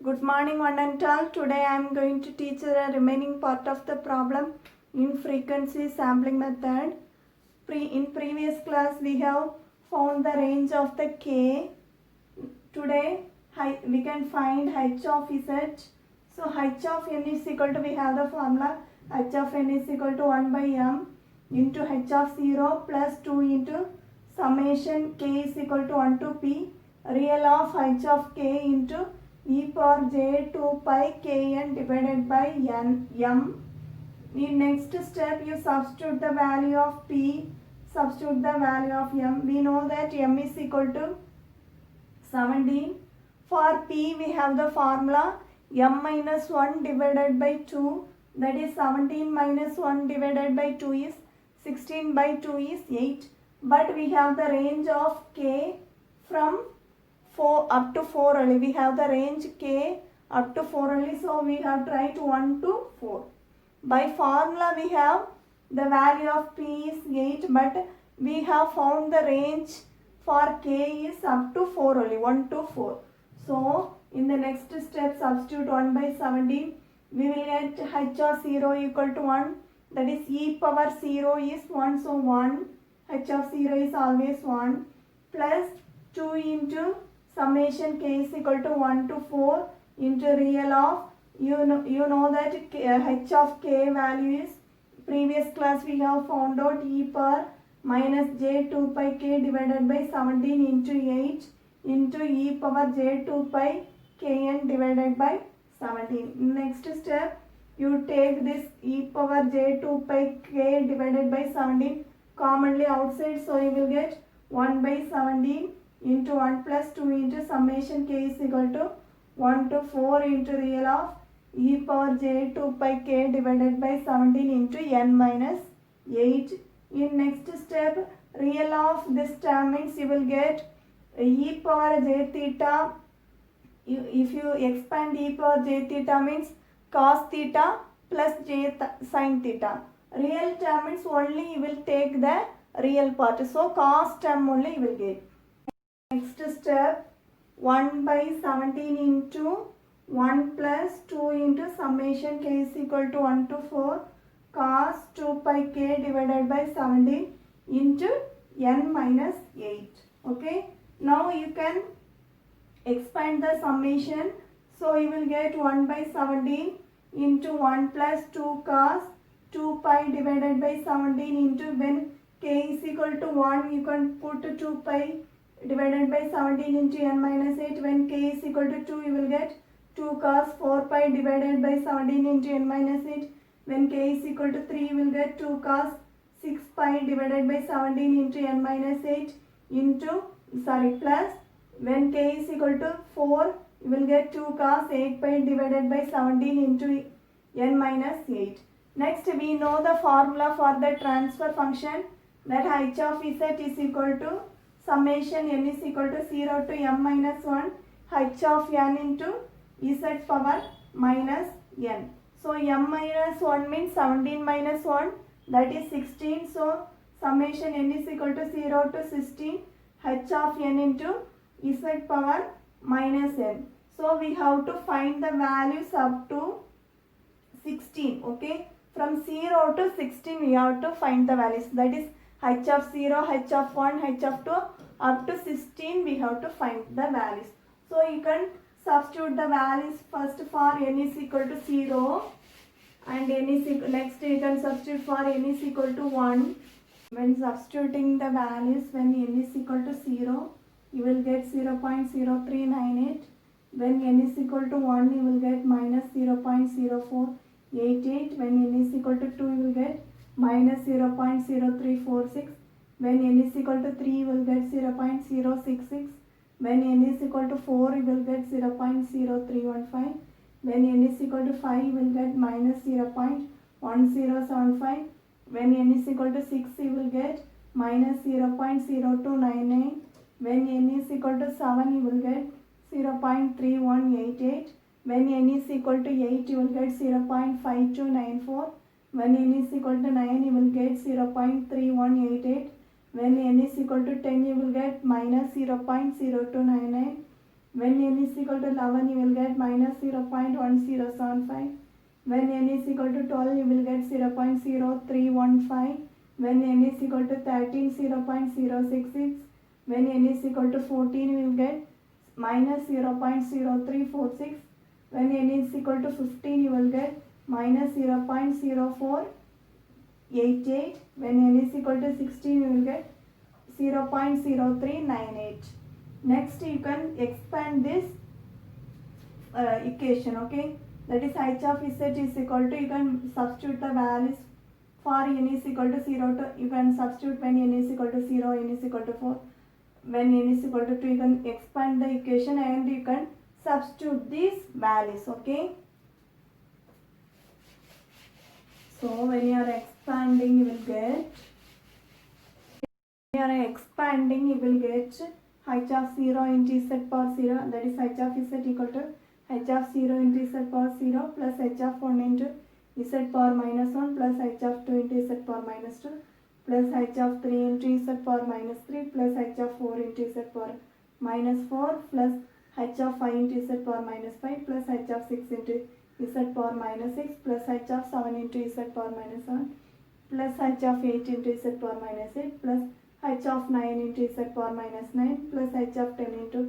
Good morning one and all. Today I am going to teach the remaining part of the problem in frequency sampling method. In previous class we have found the range of the k. Today we can find h of z. So h of n is equal to, we have the formula h of n is equal to 1 by m into h of 0 plus 2 into summation k is equal to 1 to p real of h of k into e power j 2 pi kn divided by n m. In next step you substitute the value of p, substitute the value of m. We know that m is equal to 17. For p we have the formula m minus 1 divided by 2, that is 17 minus 1 divided by 2 is 16 by 2 is 8. But we have the range of k from 4 up to 4 only. We have the range k up to 4 only, so we have tried 1 to 4. By formula we have the value of p is 8, but we have found the range for k is up to 4 only, 1 to 4. So in the next step substitute 1 by 17, we will get h of 0 equal to 1, that is e power 0 is 1, so 1, h of 0 is always 1, plus 2 into summation k is equal to 1 to 4 into real of, you know that h of k value is, previous class we have found out e power minus j 2 pi k divided by 17 into 8 into e power j 2 pi kn divided by 17. Next step you take this e power j 2 pi k divided by 17 commonly outside, so you will get 1 by 17 into 1 plus 2 into summation k is equal to 1 to 4 into real of e power j 2 pi k divided by 17 into n minus 8. In next step real of this term means you will get e power j theta. If you expand e power j theta means cos theta plus j sin theta. Real term means only you will take the real part, so cos term only you will get. Next step 1 by 17 into 1 plus 2 into summation k is equal to 1 to 4 cos 2 pi k divided by 17 into n minus 8. Okay, now you can expand the summation, so you will get 1 by 17 into 1 plus 2 cos 2 pi divided by 17 into, when k is equal to 1 you can put 2 pi divided by 17 into n minus 8. When k is equal to 2 you will get 2 cos 4 pi divided by 17 into n minus 8. When k is equal to 3 you will get 2 cos 6 pi divided by 17 into n minus 8 into, plus, when k is equal to 4 you will get 2 cos 8 pi divided by 17 into n minus 8. Next we know the formula for the transfer function, that h of z is equal to summation n is equal to 0 to m minus 1 h of n into z power minus n. So m minus 1 means 17 minus 1, that is 16. So summation n is equal to 0 to 16 h of n into z power minus n. So we have to find the values up to 16. Okay, from 0 to 16 we have to find the values, that is h of 0, h of 1, h of 2 up to 16 we have to find the values. So you can substitute the values first for n is equal to 0 and n is equal, next you can substitute for n is equal to 1. When substituting the values, when n is equal to 0 you will get 0.0398. When n is equal to 1 you will get minus 0.0488. When n is equal to 2 you will get minus 0.0346. When n is equal to 3 you will get 0.066. When n is equal to 4 you will get 0.0315. When n is equal to 5 you will get minus 0.1075. When n is equal to 6 you will get minus 0.0299. When n is equal to 7 you will get 0.3188. When n is equal to 8 you will get 0.5294. When n is equal to 9 you will get 0.3188. When n is equal to 10 you will get minus 0.0299. When n is equal to 11, you will get minus 0.1075. When n is equal to 12, you will get 0.0315. When n is equal to 13, 0.066. When n is equal to 14, you will get minus 0.0346. When n is equal to 15, you will get minus 0.0488. When n is equal to 16, you will get 0.0398. Next, you can expand this equation, okay? That is h of z is equal to, you can substitute the values for n is equal to 0 to, you can substitute when n is equal to 0, n is equal to 4, when n is equal to 2, you can expand the equation and you can substitute these values, okay? So when you are expanding, you will get h of 0 into z power 0, that is h of z equal to h of 0 into z power 0 plus h of 1 into z power minus 1 plus h of 2 into z power minus 2 plus h of 3 into z power minus 3 plus h of 4 into z power minus 4 plus h of 5 into z power minus 5 plus h of 6 into z power minus 6 plus h of 7 into z power minus 7 plus h of 8 into z power minus 8 plus h of 9 into z power minus 9 plus h of 10 into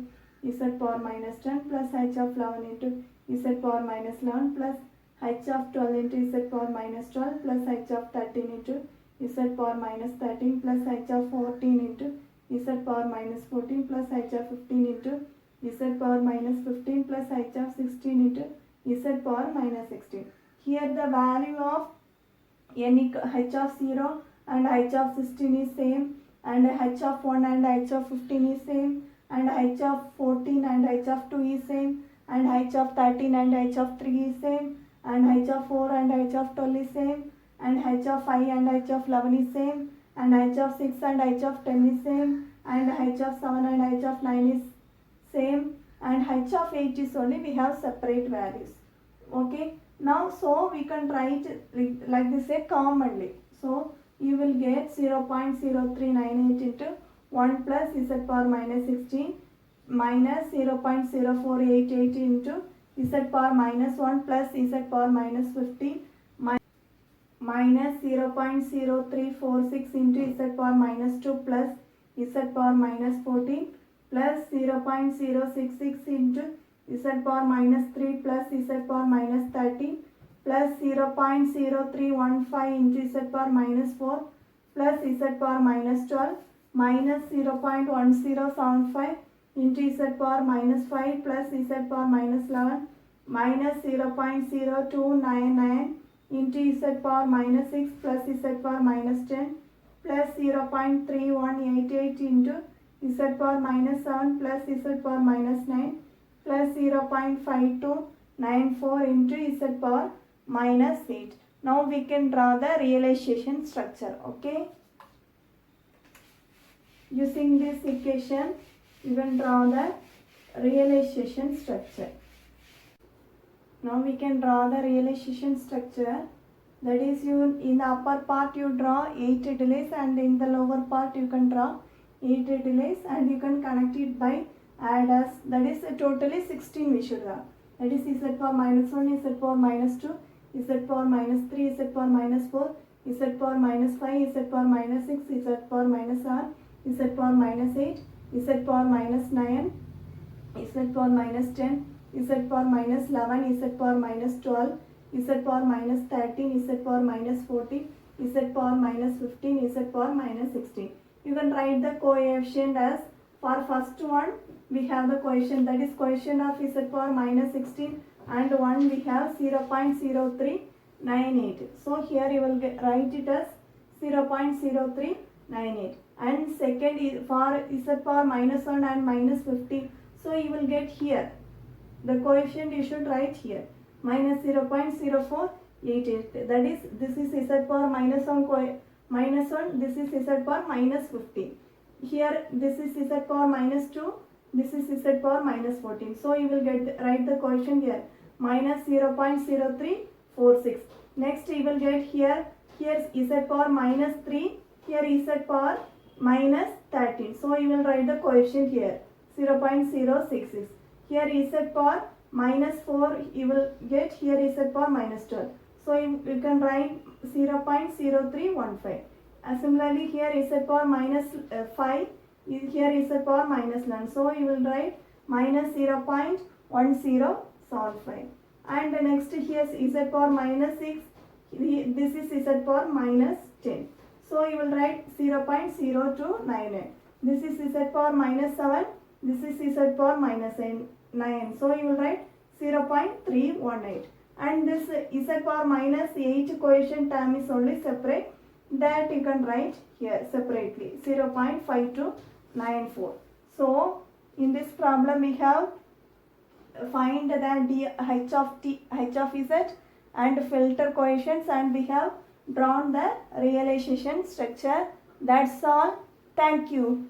z power minus 10 plus h of 11 into z power minus 11 plus h of 12 into z power minus 12 plus h of 13 into z power minus 13 plus h of 14 into z power minus 14 plus h of 15 into z power minus 15 plus h of 16 into z power minus 16. Here the value of n h of 0 and h of 16 is same, and h of 1 and h of 15 is same, and h of 14 and h of 2 is same, and h of 13 and h of 3 is same, and h of 4 and h of 12 is same, and h of 5 and h of 11 is same, and h of 6 and h of 10 is same, and h of 7 and h of 9 is same, and h of 8 is only we have separate values. Okay, now so we can write like this commonly. So you will get 0.0398 into 1 plus z power minus 16 minus 0.0488 into z power minus 1 plus z power minus 15 minus 0.0346 into z power minus 2 plus z power minus 14 plus 0.066 into z power minus 3 plus z power minus 13 plus 0.0315 into z power minus 4 plus z power minus 12 minus 0.1075 into z power minus 5 plus z power minus 11 minus 0.0299 into z power minus 6 plus z power minus 10 plus 0.3188 into z power minus 7 plus z power minus 9 plus 0.5294 into z power minus 8. Now we can draw the realization structure, okay? Using this equation, you can draw the realization structure. Now we can draw the realization structure. That is, you in the upper part you draw 8 delays, and in the lower part you can draw 8 delays, and you can connect it by adders. That is totally 16 we should draw. That is z power minus 1, z power minus 2, z power minus 3, z power minus 4, z power minus 5, z power minus 6, z power minus 7, z power minus 8, z power minus 9, z power minus 10, z power minus 11, z power minus 12, z power minus 13, z power minus 14, z power minus 15, z power minus 16. You can write the coefficient as, for first one we have the coefficient, that is coefficient of z power minus 16, and 1 we have 0.0398. So here you will write it as 0.0398. And second is for z power minus 1 and minus 15. So you will get here the coefficient, you should write here minus 0.0488. That is, this is z power minus 1 minus 1, this is z power minus 15. Here this is z power minus 2, this is z power minus 14. So you will write the coefficient here minus 0.0346. Next you will get here z power minus 3, here z power minus 13. So you will write the coefficient here 0.066. here z power minus 4 you will get here z power minus 12. So you can write 0.0315. Similarly here z power minus 5, here z power minus 9. So you will write minus 0.1075. And next here z power minus 6, this is z power minus 10. So you will write 0.0299. This is z power minus 7, this is z power minus 9. So you will write 0.318. And this z power minus 8 coefficient term is only separate, that you can write here separately 0.5294. So in this problem we have find the h of z and filter coefficients, and we have drawn the realization structure. That's all. Thank you.